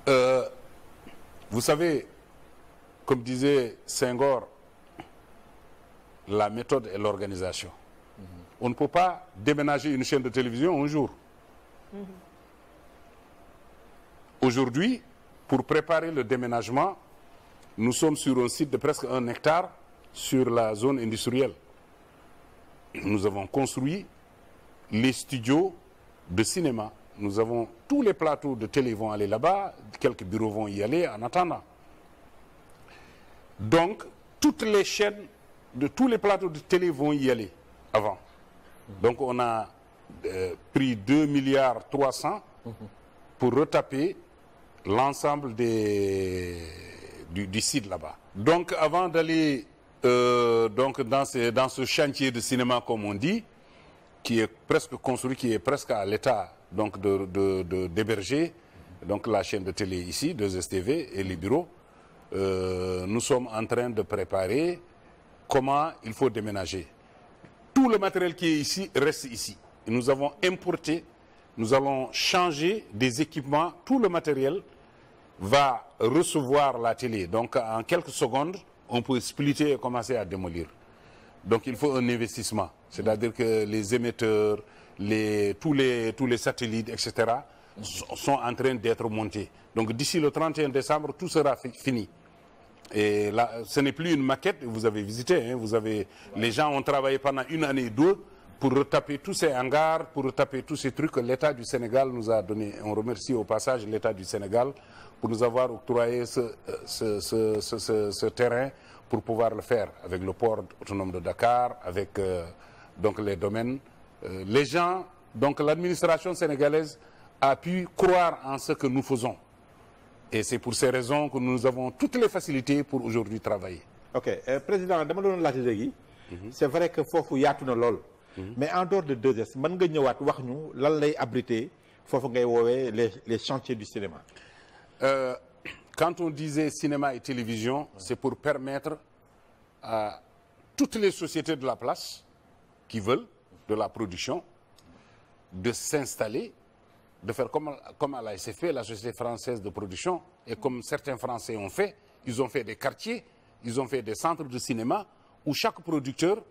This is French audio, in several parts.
Vous savez, comme disait Senghor, la méthode et l'organisation. On ne peut pas déménager une chaîne de télévision un jour. Aujourd'hui, pour préparer le déménagement, nous sommes sur un site de presque 1 hectare sur la zone industrielle. Nous avons construit les studios de cinéma. Nous avons tous les plateaux de télé vont aller là-bas, quelques bureaux vont y aller en attendant. Donc, toutes les chaînes de tous les plateaux de télé vont y aller avant. Donc, on a pris 2,3 milliards pour retaper l'ensemble du site là-bas. Donc, avant d'aller dans ce chantier de cinéma, comme on dit, qui est presque construit, qui est presque à l'état donc d'héberger donc la chaîne de télé ici, 2STV et les bureaux, nous sommes en train de préparer comment il faut déménager. Tout le matériel qui est ici reste ici. Nous avons importé, nous allons changer des équipements, tout le matériel va recevoir la télé. Donc en quelques secondes, on peut splitter et commencer à démolir. Donc il faut un investissement. C'est-à-dire que les émetteurs, tous les satellites, etc., sont en train d'être montés. Donc d'ici le 31 décembre, tout sera fini. Et là, ce n'est plus une maquette, vous avez visité, hein, les gens ont travaillé pendant 1 année et 2 pour retaper tous ces hangars, pour retaper tous ces trucs que l'État du Sénégal nous a donné. On remercie au passage l'État du Sénégal pour nous avoir octroyé ce terrain pour pouvoir le faire avec le port autonome de Dakar, avec donc les domaines. Les gens, donc l'administration sénégalaise a pu croire en ce que nous faisons. Et c'est pour ces raisons que nous avons toutes les facilités pour aujourd'hui travailler. Ok, président dama doon laaj léegi. C'est vrai que foofu yaatu na lool. Mais en dehors de 2S mën nga ñëwaat wax ñu lan lay abriter foofu ngay woowee les chantiers du cinéma. Quand on disait cinéma et télévision, c'est pour permettre à toutes les sociétés de la place qui veulent de la production de s'installer, de faire comme elle a fait, la Société française de production, et comme certains Français ont fait, ils ont fait des quartiers, ils ont fait des centres de cinéma où chaque producteur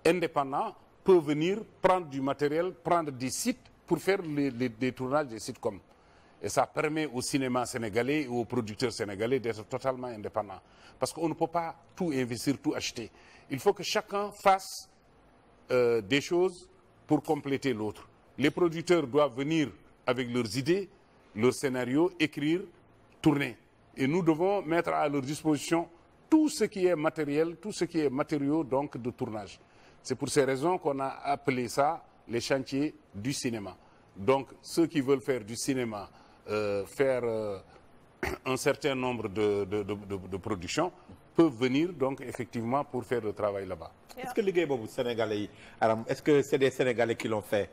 indépendant peut venir prendre du matériel, prendre des sites pour faire des tournages des sitcoms. Et ça permet au cinéma sénégalais et aux producteurs sénégalais d'être totalement indépendants. Parce qu'on ne peut pas tout investir, tout acheter. Il faut que chacun fasse des choses pour compléter l'autre. Les producteurs doivent venir avec leurs idées, leurs scénarios, écrire, tourner. Et nous devons mettre à leur disposition tout ce qui est matériel, tout ce qui est matériaux donc, de tournage. C'est pour ces raisons qu'on a appelé ça les chantiers du cinéma. Donc ceux qui veulent faire du cinéma, faire un certain nombre de productions, peuvent venir donc effectivement pour faire le travail là-bas. Est-ce que liggéey boobu Sénégalais yi Aram, est-ce que c'est des Sénégalais qui l'ont fait?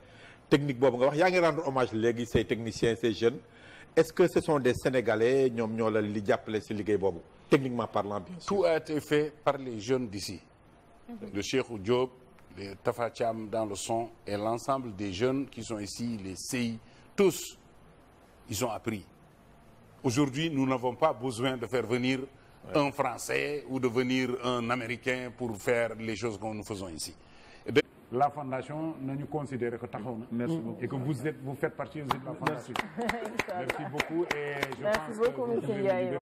Technique boobu nga wax yaa ngi rendre hommage léegi ces techniciens, ces jeunes. Est-ce que ce sont des Sénégalais ñoom ñoo la li jàppale si liggéey boobu, techniquement parlant bien sûr? Tout a été fait par les jeunes d'ici. Le Cheikh Diop, les Tafa Thiam dans le son et l'ensemble des jeunes qui sont ici, les CI, tous, ils ont appris. Aujourd'hui, nous n'avons pas besoin de faire venir un Français ou de venir un Américain pour faire les choses que nous faisons ici. La fondation, nous considérons que merci beaucoup. Et que vous faites partie de la fondation. Merci beaucoup et je pense que vous pouvez